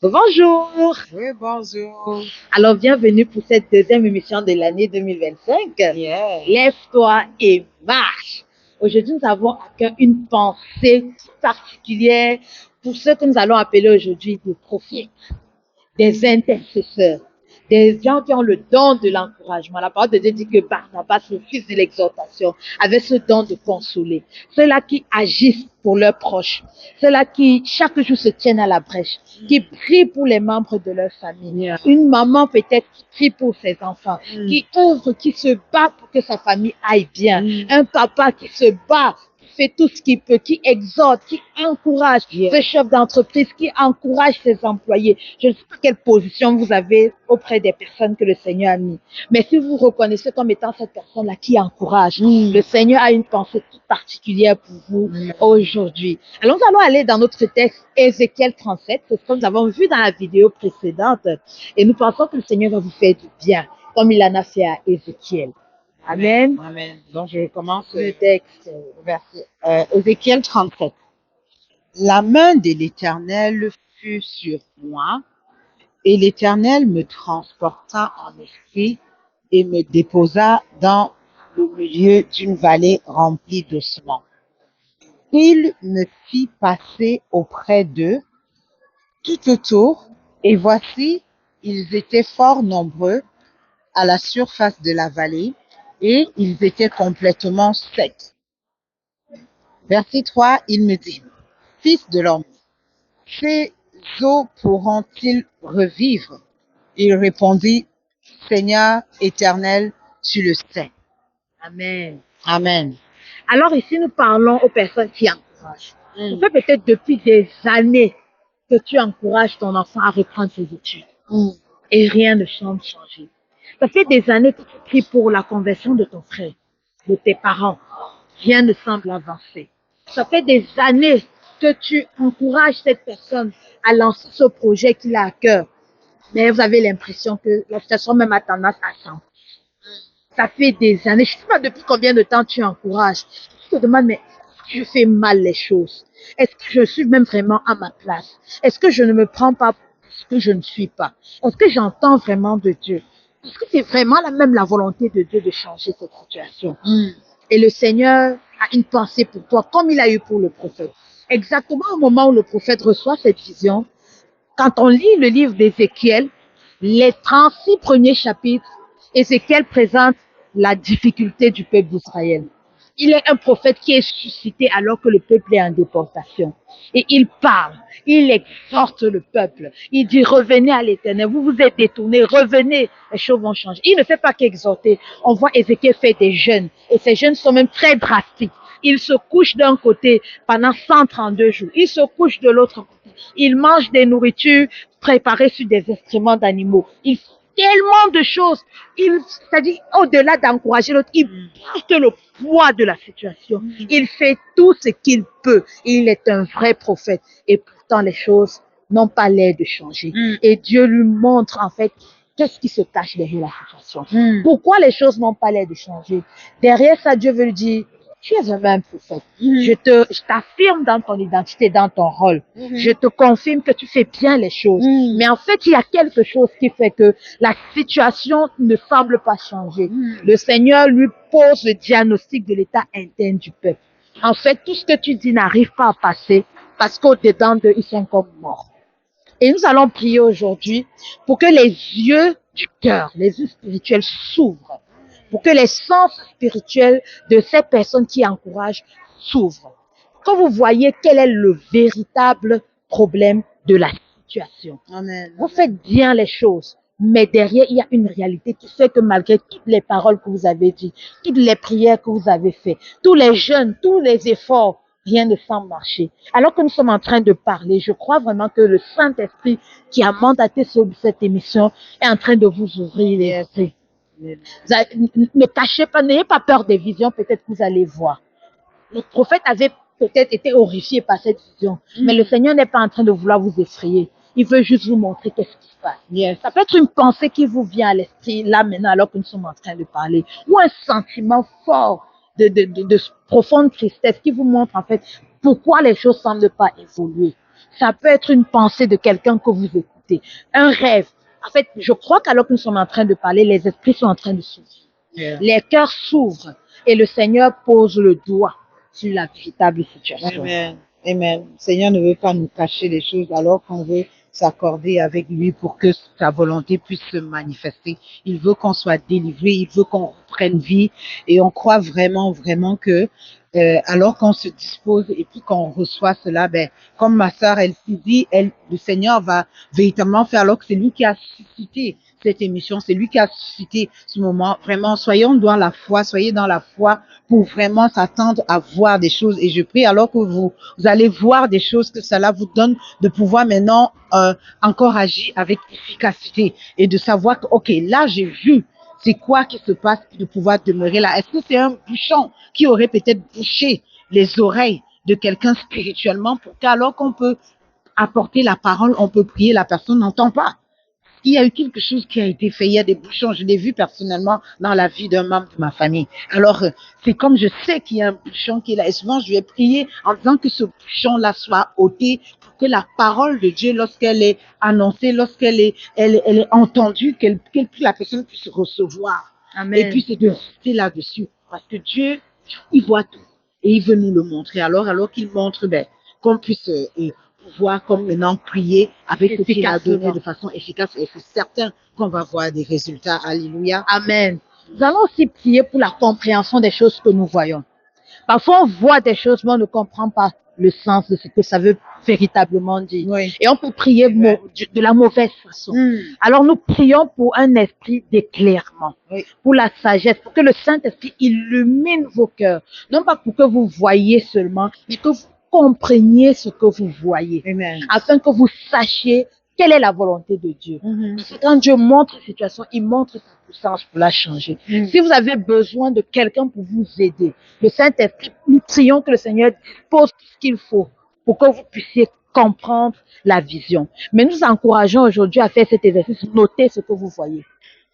Bonjour. Oui, bonjour. Alors, bienvenue pour cette deuxième émission de l'année 2025. Yeah. Lève-toi et marche. Aujourd'hui, nous avons à cœur une pensée particulière pour ceux que nous allons appeler aujourd'hui des prophètes, des intercesseurs, des gens qui ont le don de l'encouragement. La parole de Dieu dit que Barnabas, le fils de l'exhortation, avait ce don de consoler. Ceux-là qui agissent pour leurs proches, ceux-là qui chaque jour se tiennent à la brèche, qui prient pour les membres de leur famille. Yeah. Une maman peut-être qui prie pour ses enfants, qui ouvre, qui se bat pour que sa famille aille bien. Un papa qui se bat, fait tout ce qu'il peut, qui exhorte, qui encourage ce chef d'entreprise, qui encourage ses employés. Je ne sais pas quelle position vous avez auprès des personnes que le Seigneur a mis. Mais si vous reconnaissez comme étant cette personne-là qui encourage, le Seigneur a une pensée toute particulière pour vous aujourd'hui. Alors nous allons aller dans notre texte Ézéchiel 37, c'est ce que nous avons vu dans la vidéo précédente. Et nous pensons que le Seigneur va vous faire du bien, comme il en a fait à Ézéchiel. Amen. Amen. Donc, je commence Le texte. verset Ézéchiel 37. La main de l'Éternel fut sur moi, et l'Éternel me transporta en esprit et me déposa dans le milieu d'une vallée remplie d'ossements. Il me fit passer auprès d'eux tout autour, et voici, ils étaient fort nombreux à la surface de la vallée, et ils étaient complètement secs. Verset 3, il me dit, Fils de l'homme, ces eaux pourront-ils revivre? Il répondit, Seigneur éternel, tu le sais. Amen. Amen. Alors ici, nous parlons aux personnes qui encouragent. Ça fait peut-être depuis des années que tu encourages ton enfant à reprendre ses études. Et rien ne semble changer. Ça fait des années que tu pries pour la conversion de ton frère, de tes parents. Rien ne semble avancer. Ça fait des années que tu encourages cette personne à lancer ce projet qu'il a à cœur. Mais vous avez l'impression que la situation même a tendance à s'empirer. Ça fait des années, je ne sais pas depuis combien de temps tu encourages. Tu te demandes, mais je fais mal les choses. Est-ce que je suis même vraiment à ma place? Est-ce que je ne me prends pas pour ce que je ne suis pas? Est-ce que j'entends vraiment de Dieu? Est-ce que c'est vraiment même la volonté de Dieu de changer cette situation? Et le Seigneur a une pensée pour toi, comme il a eu pour le prophète. Exactement au moment où le prophète reçoit cette vision, quand on lit le livre d'Ézéchiel, les 36 premiers chapitres, Ézéchiel présente la difficulté du peuple d'Israël. Il est un prophète qui est suscité alors que le peuple est en déportation. Et il parle, il exhorte le peuple. Il dit, revenez à l'Éternel, vous vous êtes détournés, revenez, les choses vont changer. Il ne fait pas qu'exhorter. On voit Ézéchiel faire des jeûnes. Et ces jeûnes sont même très drastiques. Il se couche d'un côté pendant 132 jours. Il se couche de l'autre côté. Il mange des nourritures préparées sur des excréments d'animaux. Il fait tellement de choses. C'est-à-dire, au-delà d'encourager l'autre, il porte le poids de la situation. Il fait tout ce qu'il peut. Il est un vrai prophète. Et pourtant, les choses n'ont pas l'air de changer. Et Dieu lui montre, en fait, qu'est-ce qui se cache derrière la situation. Pourquoi les choses n'ont pas l'air de changer? Derrière ça, Dieu veut lui dire, tu es un même prophète. Je t'affirme dans ton identité, dans ton rôle. Je te confirme que tu fais bien les choses. Mais en fait, il y a quelque chose qui fait que la situation ne semble pas changer. Le Seigneur lui pose le diagnostic de l'état interne du peuple. En fait, tout ce que tu dis n'arrive pas à passer parce qu'au-dedans d'eux, ils sont comme morts. Et nous allons prier aujourd'hui pour que les yeux du cœur, les yeux spirituels s'ouvrent, pour que les sens spirituels de ces personnes qui encouragent s'ouvrent. Quand vous voyez quel est le véritable problème de la situation. Amen. Vous faites bien les choses, mais derrière, il y a une réalité qui fait que malgré toutes les paroles que vous avez dites, toutes les prières que vous avez faites, tous les jeûnes, tous les efforts, rien ne semble marcher. Alors que nous sommes en train de parler, je crois vraiment que le Saint-Esprit qui a mandaté cette émission est en train de vous ouvrir les esprits. Ne cachez pas, n'ayez pas peur des visions, peut-être que vous allez voir. Le prophète avait peut-être été horrifié par cette vision, mais le Seigneur n'est pas en train de vouloir vous effrayer. Il veut juste vous montrer qu'est-ce qui se passe. Ça peut être une pensée qui vous vient à l'esprit, là maintenant, alors que nous sommes en train de parler, ou un sentiment fort de profonde tristesse, qui vous montre en fait pourquoi les choses semblent pas évoluer. Ça peut être une pensée de quelqu'un que vous écoutez, un rêve. En fait, je crois qu'alors que nous sommes en train de parler, les esprits sont en train de s'ouvrir. Yeah. Les cœurs s'ouvrent et le Seigneur pose le doigt sur la véritable situation. Amen. Amen. Le Seigneur ne veut pas nous cacher les choses alors qu'on veut s'accorder avec lui pour que sa volonté puisse se manifester. Il veut qu'on soit délivré, il veut qu'on reprenne vie et on croit vraiment, vraiment que alors qu'on se dispose et puis qu'on reçoit cela, ben, comme ma sœur, elle s'est dit, le Seigneur va véritablement faire alors que c'est lui qui a suscité cette émission, c'est lui qui a suscité ce moment. Vraiment, soyons dans la foi, soyez dans la foi pour vraiment s'attendre à voir des choses. Et je prie alors que vous allez voir des choses, que cela vous donne de pouvoir maintenant encore agir avec efficacité et de savoir que, OK, là, j'ai vu c'est quoi qui se passe, de pouvoir demeurer là. Est-ce que c'est un bouchon qui aurait peut-être bouché les oreilles de quelqu'un spirituellement pour qu'alors qu'on peut apporter la parole, on peut prier, la personne n'entend pas. Il y a eu quelque chose qui a été fait, il y a des bouchons, je l'ai vu personnellement dans la vie d'un membre de ma famille. Alors, c'est comme je sais qu'il y a un bouchon qui est là, et souvent je vais prier en disant que ce bouchon-là soit ôté pour que la parole de Dieu, lorsqu'elle est annoncée, lorsqu'elle est, elle est entendue, la personne puisse recevoir. Amen. Et puis c'est de rester là-dessus, parce que Dieu, il voit tout, et il veut nous le montrer. Alors qu'il montre, ben, qu'on puisse pouvoir comme maintenant prier avec ce qu'il a donné de façon efficace et c'est certain qu'on va voir des résultats. Alléluia. Amen. Nous allons aussi prier pour la compréhension des choses que nous voyons. Parfois, on voit des choses, mais on ne comprend pas le sens de ce que ça veut véritablement dire. Oui. Et on peut prier de la mauvaise façon. Alors, nous prions pour un esprit d'éclairement, Oui. pour la sagesse, pour que le Saint-Esprit illumine vos cœurs. Non pas pour que vous voyez seulement, mais que vous compreniez ce que vous voyez. Amen. Afin que vous sachiez quelle est la volonté de Dieu. Parce que quand Dieu montre une situation, il montre sa puissance pour la changer. Si vous avez besoin de quelqu'un pour vous aider, le Saint-Esprit, nous prions que le Seigneur dispose tout ce qu'il faut pour que vous puissiez comprendre la vision. Mais nous encourageons aujourd'hui à faire cet exercice, notez ce que vous voyez.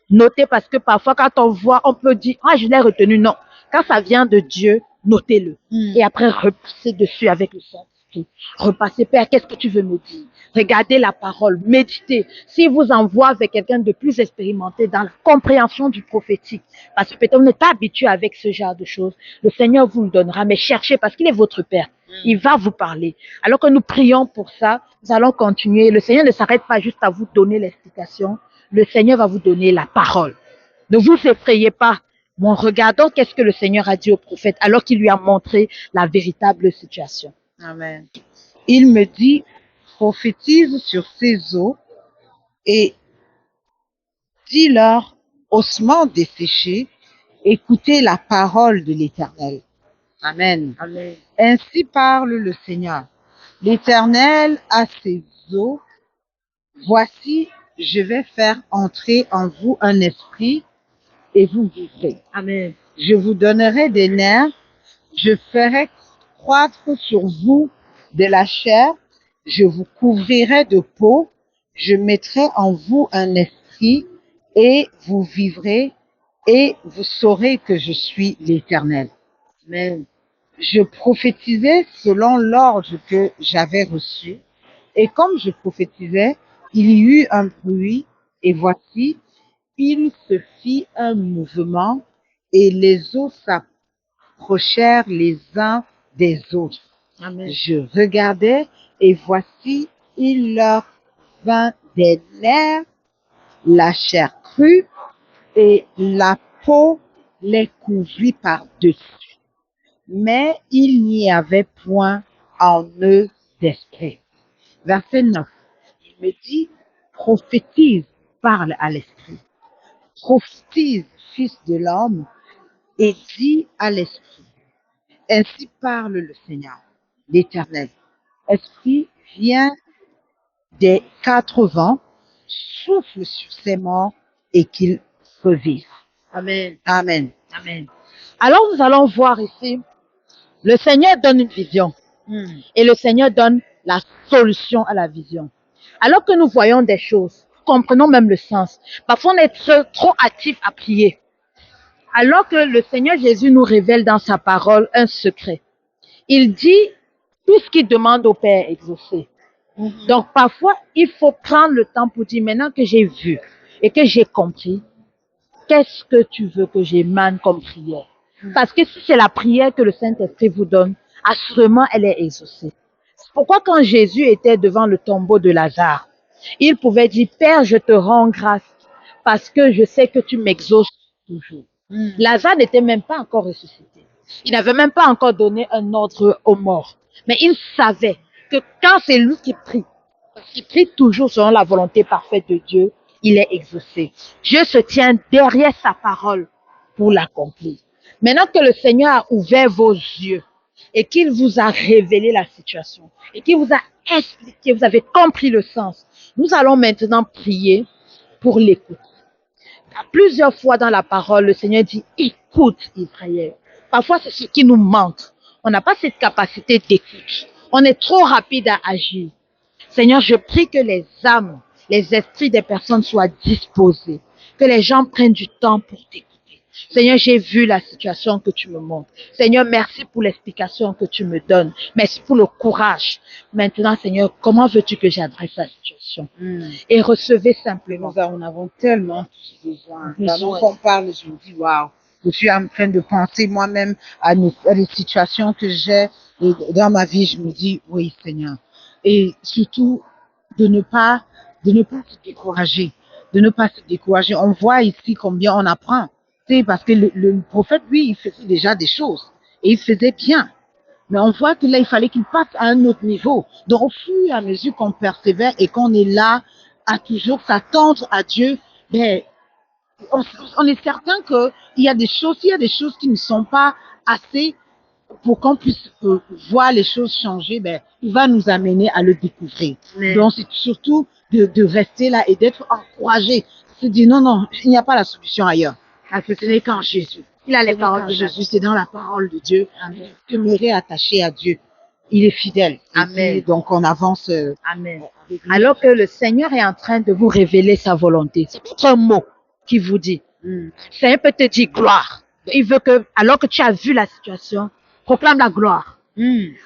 Notez parce que parfois quand on voit, on peut dire, ah, je l'ai retenu. Non. Quand ça vient de Dieu, notez-le. Et après, repassez dessus avec le Saint-Esprit. Repassez, Père, qu'est-ce que tu veux me dire? Regardez la parole, méditez. Si vous envoie avec quelqu'un de plus expérimenté dans la compréhension du prophétique, parce que peut-être on n'est pas habitué avec ce genre de choses, le Seigneur vous le donnera, mais cherchez parce qu'il est votre Père. Il va vous parler. Alors que nous prions pour ça, nous allons continuer. Le Seigneur ne s'arrête pas juste à vous donner l'explication. Le Seigneur va vous donner la parole. Ne vous effrayez pas. Bon, regardons qu'est-ce que le Seigneur a dit au prophète alors qu'il lui a montré la véritable situation. Amen. Il me dit, prophétise sur ces eaux et dis-leur, ossements desséchés, écoutez la parole de l'Éternel. Amen. Amen. Ainsi parle le Seigneur. L'Éternel a ses eaux. Voici, je vais faire entrer en vous un esprit et vous vivrez. Amen. Je vous donnerai des nerfs, je ferai croître sur vous de la chair, je vous couvrirai de peau, je mettrai en vous un esprit et vous vivrez et vous saurez que je suis l'Éternel. Amen. Je prophétisais selon l'ordre que j'avais reçu et comme je prophétisais, il y eut un bruit et voici, il se fit un mouvement et les eaux s'approchèrent les uns des autres. Amen. Je regardais et voici, il leur vint des nerfs, la chair crue et la peau les couvrit par-dessus. Mais il n'y avait point en eux d'esprit. Verset 9. Il me dit, prophétise, parle à l'esprit. Prophétise, fils de l'homme, et dis à l'esprit. Ainsi parle le Seigneur, l'Éternel. Esprit, viens des quatre vents, souffle sur ces morts et qu'ils revivent. Amen. Amen. Amen. Alors nous allons voir ici, le Seigneur donne une vision et le Seigneur donne la solution à la vision. Alors que nous voyons des choses, comprenons même le sens. Parfois on est trop actif à prier. Alors que le Seigneur Jésus nous révèle dans sa parole un secret. Il dit, tout ce qu'il demande au Père est exaucé. Donc parfois, il faut prendre le temps pour dire, maintenant que j'ai vu et que j'ai compris, qu'est-ce que tu veux que j'émane comme prière? Parce que si c'est la prière que le Saint-Esprit vous donne, assurément, elle est exaucée. C'est pourquoi quand Jésus était devant le tombeau de Lazare, il pouvait dire, Père, je te rends grâce parce que je sais que tu m'exauces toujours. Lazare n'était même pas encore ressuscité. Il n'avait même pas encore donné un ordre aux morts. Mais il savait que quand c'est lui qui prie, parce qu'il prie toujours selon la volonté parfaite de Dieu, il est exaucé. Dieu se tient derrière sa parole pour l'accomplir. Maintenant que le Seigneur a ouvert vos yeux et qu'il vous a révélé la situation et qu'il vous a expliqué, vous avez compris le sens, nous allons maintenant prier pour l'écoute. Plusieurs fois dans la parole, le Seigneur dit, écoute Israël. Parfois, c'est ce qui nous manque. On n'a pas cette capacité d'écoute. On est trop rapide à agir. Seigneur, je prie que les âmes, les esprits des personnes soient disposés, que les gens prennent du temps pour t'écouter. Seigneur, j'ai vu la situation que tu me montres. Seigneur, merci pour l'explication que tu me donnes. Merci pour le courage. Maintenant, Seigneur, comment veux-tu que j'adresse la situation? Et recevez simplement. Nous en avons tellement besoin. Pendant qu'on parle, je me dis, waouh, je suis en train de penser moi-même à des situations que j'ai dans ma vie. Je me dis, oui, Seigneur. Et surtout, de ne pas se décourager. De ne pas se décourager. On voit ici combien on apprend. C'est parce que le prophète, lui, il faisait déjà des choses. Et il faisait bien. Mais on voit que là, il fallait qu'il passe à un autre niveau. Donc, au fur et à mesure qu'on persévère et qu'on est là à toujours s'attendre à Dieu, ben, on est certain qu'il y a des choses qui ne sont pas assez pour qu'on puisse voir les choses changer, ben, il va nous amener à le découvrir. Donc, c'est surtout de rester là et d'être encouragé. Se dire, non, il n'y a pas la solution ailleurs. Parce que ce n'est qu'en Jésus. Il a les paroles de Jésus, c'est dans la parole de Dieu. Amen. Que me réattacher à Dieu. Il est fidèle. Amen. Et donc, on avance. Amen. Alors que le Seigneur est en train de vous révéler sa volonté. C'est peut-être un mot qui vous dit. Le Seigneur peut te dire gloire. Il veut que, alors que tu as vu la situation, proclame la gloire.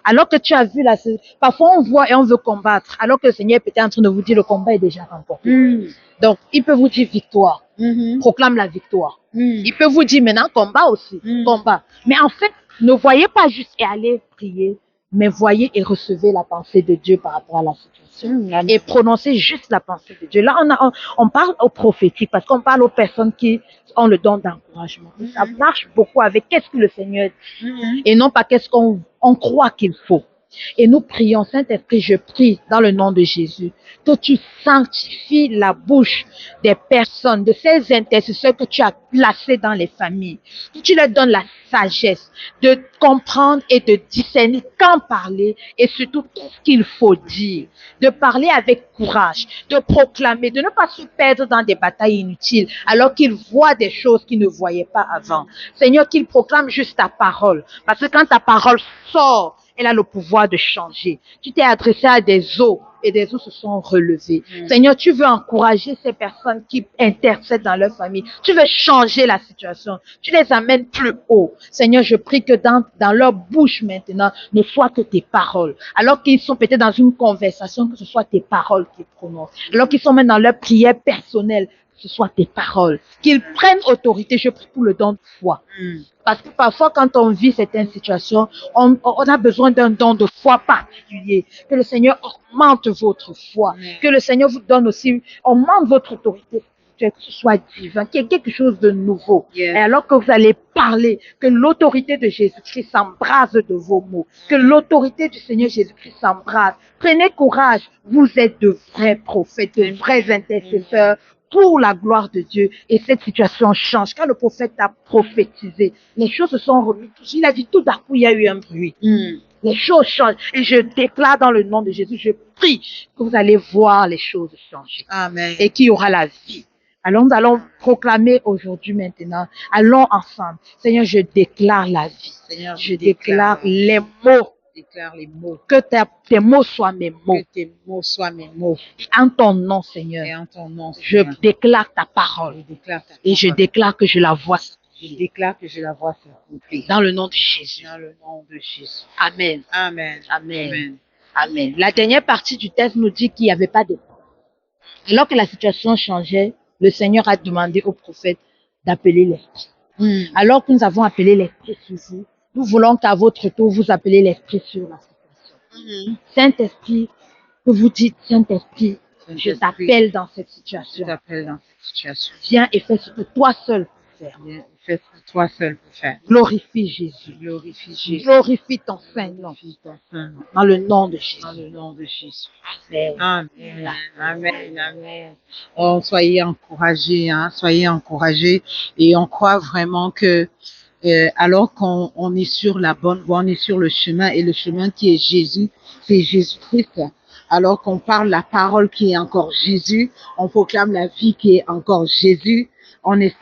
Alors que tu as vu la situation, parfois on voit et on veut combattre, alors que le Seigneur est peut-être en train de vous dire le combat est déjà remporté. Donc, il peut vous dire victoire. Proclame la victoire. Il peut vous dire maintenant combat aussi. Combat. Mais en fait, ne voyez pas juste et allez prier, mais voyez et recevez la pensée de Dieu par rapport à la situation. Et prononcez juste la pensée de Dieu. Là, on parle aux prophétiques parce qu'on parle aux personnes qui ont le don d'encouragement. Ça marche beaucoup avec qu'est-ce que le Seigneur dit et non pas qu'est-ce qu'on croit qu'il faut. Et nous prions, Saint-Esprit, je prie dans le nom de Jésus, que tu sanctifies la bouche des personnes, de ces intercesseurs que tu as placés dans les familles, que tu leur donnes la sagesse de comprendre et de discerner quand parler et surtout qu'est-ce qu'il faut dire, de parler avec courage, de proclamer, de ne pas se perdre dans des batailles inutiles alors qu'ils voient des choses qu'ils ne voyaient pas avant. Seigneur, qu'ils proclament juste ta parole, parce que quand ta parole sort, elle a le pouvoir de changer. Tu t'es adressé à des eaux et des eaux se sont relevées. Seigneur, tu veux encourager ces personnes qui intercèdent dans leur famille. Tu veux changer la situation. Tu les amènes plus haut. Seigneur, je prie que dans leur bouche maintenant ne soient que tes paroles. Alors qu'ils sont peut-être dans une conversation, que ce soit tes paroles qu'ils prononcent. Alors qu'ils sont même dans leur prière personnelle, que ce soit tes paroles. Qu'ils prennent autorité. Je prie pour le don de foi. Parce que parfois, quand on vit certaines situations, on a besoin d'un don de foi particulier. Que le Seigneur augmente votre foi. Que le Seigneur vous donne aussi, augmente votre autorité spirituelle, que ce soit divin, qu'il y ait quelque chose de nouveau. Et alors que vous allez parler, que l'autorité de Jésus-Christ s'embrase de vos mots. Que l'autorité du Seigneur Jésus-Christ s'embrase. Prenez courage. Vous êtes de vrais prophètes, de vrais intercesseurs. Pour la gloire de Dieu. Et cette situation change. Quand le prophète a prophétisé, les choses se sont remises. Il a dit tout d'un coup, il y a eu un bruit. Les choses changent. Et je déclare dans le nom de Jésus, je prie que vous allez voir les choses changer. Amen. Et qu'il y aura la vie. Alors nous allons proclamer aujourd'hui maintenant. Allons ensemble. Seigneur, je déclare la vie. Seigneur, je déclare les mots. Déclare les mots. Que tes mots soient mes mots. Que tes mots soient mes mots. Et en ton nom, Seigneur. Et en ton nom, Je déclare ta parole. Je déclare ta parole. Et je déclare que je la vois. Je déclare que je la vois s'accomplir. Dans le nom de Jésus. Dans le nom de Jésus. Amen. Amen. Amen. Amen. Amen. La dernière partie du texte nous dit qu'il n'y avait pas de... Alors que la situation changeait, le Seigneur a demandé au prophète d'appeler l'Esprit. Alors que nous avons appelé l'Esprit sur vous, nous voulons qu'à votre tour, vous appelez l'Esprit sur la situation. Saint-Esprit, que vous dites, Saint-Esprit, je t'appelle dans cette situation. Je t'appelle dans cette situation. Viens et fais ce que toi seul peux faire. Viens et fais ce que toi seul peux faire. Glorifie Jésus. Glorifie Jésus. Glorifie ton Saint-Nom. Glorifie ton Saint-Nom. Dans le nom de Jésus. Dans le nom de Jésus. Amen. Amen. Amen. Amen. Oh, soyez encouragés, hein. Soyez encouragés. Et on croit vraiment que alors qu'on est sur la bonne voie, on est sur le chemin, et le chemin qui est Jésus, c'est Jésus-Christ. Alors qu'on parle la parole qui est encore Jésus, on proclame la vie qui est encore Jésus, on est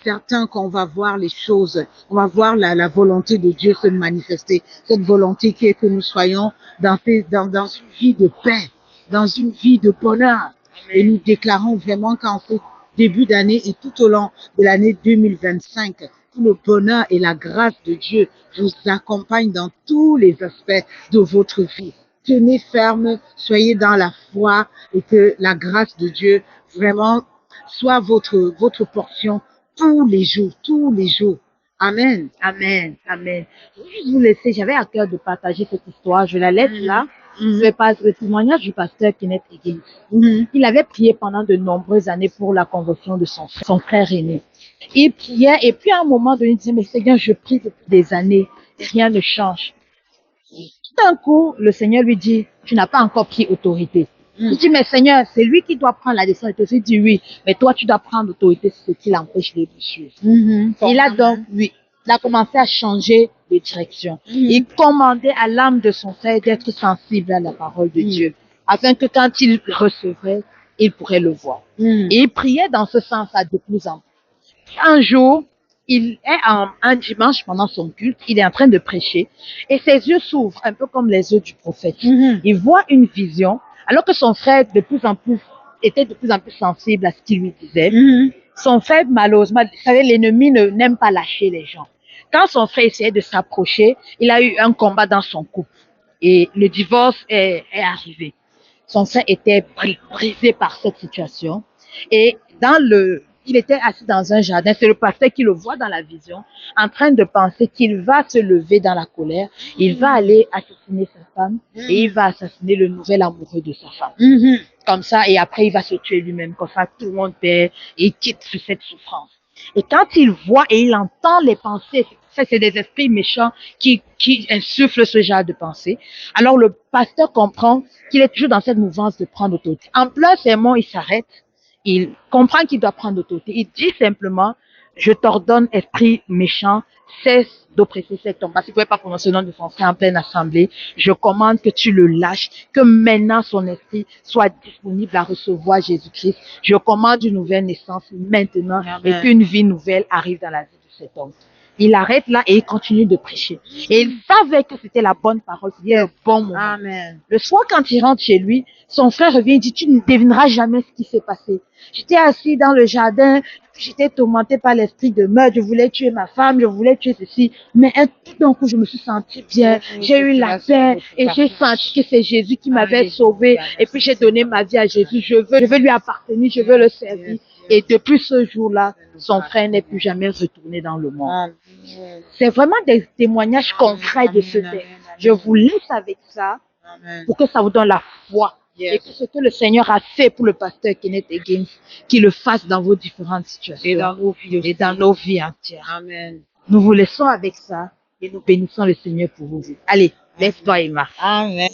certain qu'on va voir les choses, on va voir la volonté de Dieu se manifester, cette volonté qui est que nous soyons dans une vie de paix, dans une vie de bonheur. Et nous déclarons vraiment qu'en ce début d'année et tout au long de l'année 2025, tout le bonheur et la grâce de Dieu vous accompagnent dans tous les aspects de votre vie. Tenez ferme, soyez dans la foi, et que la grâce de Dieu vraiment soit votre portion tous les jours, tous les jours. Amen. Amen. Amen. Je vais juste vous laisser, j'avais à cœur de partager cette histoire. Je la laisse là. Le témoignage du pasteur Kenneth Hagin. Il avait prié pendant de nombreuses années pour la conversion de son frère aîné. Il priait, et puis à un moment donné, il disait, mais Seigneur, je prie depuis des années, et rien ne change. Tout d'un coup, le Seigneur lui dit, tu n'as pas encore pris autorité. Il dit, mais Seigneur, c'est lui qui doit prendre la décision. Il dit, oui, mais toi, tu dois prendre l'autorité, c'est ce qui l'empêche de suivre. Il a donc, il a commencé à changer de direction. Il commandait à l'âme de son frère d'être sensible à la parole de Dieu, afin que quand il recevrait, il pourrait le voir. Et il priait dans ce sens-là de plus en plus. Un jour, il est un dimanche pendant son culte, il est en train de prêcher, et ses yeux s'ouvrent, un peu comme les yeux du prophète. Il voit une vision, alors que son frère était de plus en plus sensible à ce qu'il lui disait. Son frère, malheureusement, vous savez, l'ennemi n'aime pas lâcher les gens. Quand son frère essayait de s'approcher, il a eu un combat dans son couple, et le divorce est arrivé. Son frère était brisé par cette situation, et il était assis dans un jardin. C'est le pasteur qui le voit dans la vision, en train de penser qu'il va se lever dans la colère. Il va aller assassiner sa femme et il va assassiner le nouvel amoureux de sa femme. Comme ça, et après, il va se tuer lui-même. Comme ça, tout le monde perd et quitte cette souffrance. Et quand il voit et il entend les pensées, ça, c'est des esprits méchants qui insufflent ce genre de pensée. Alors, le pasteur comprend qu'il est toujours dans cette mouvance de prendre autorité. En plein sermon, il s'arrête. Il comprend qu'il doit prendre autorité. Il dit simplement, je t'ordonne, esprit méchant, cesse d'oppresser cet homme. Parce qu'il ne pouvait pas prononcer le nom de son frère en pleine assemblée. Je commande que tu le lâches, que maintenant son esprit soit disponible à recevoir Jésus-Christ. Je commande une nouvelle naissance maintenant. Amen. Et qu'une vie nouvelle arrive dans la vie de cet homme. Il arrête là et il continue de prêcher. Et il savait que c'était la bonne parole, c'était le bon moment. Amen. Le soir, quand il rentre chez lui, son frère revient et dit, tu ne devineras jamais ce qui s'est passé. J'étais assis dans le jardin, j'étais tourmenté par l'esprit de meurtre, je voulais tuer ma femme, je voulais tuer ceci, mais tout d'un coup, je me suis senti bien, j'ai eu la paix et j'ai senti que c'est Jésus qui m'avait sauvé et puis j'ai donné ma vie à Jésus, je veux lui appartenir, je veux le servir. Et depuis ce jour-là, son frère n'est plus jamais retourné dans le monde. C'est vraiment des témoignages concrets de ce texte. Je vous laisse avec ça pour que ça vous donne la foi. Et que ce que le Seigneur a fait pour le pasteur Kenneth Hagin, qu'il le fasse dans vos différentes situations. Et dans nos vies aussi. Et dans nos vies entières. Amen. Nous vous laissons avec ça et nous bénissons le Seigneur pour vous. Allez, laisse-toi, Emma. Amen.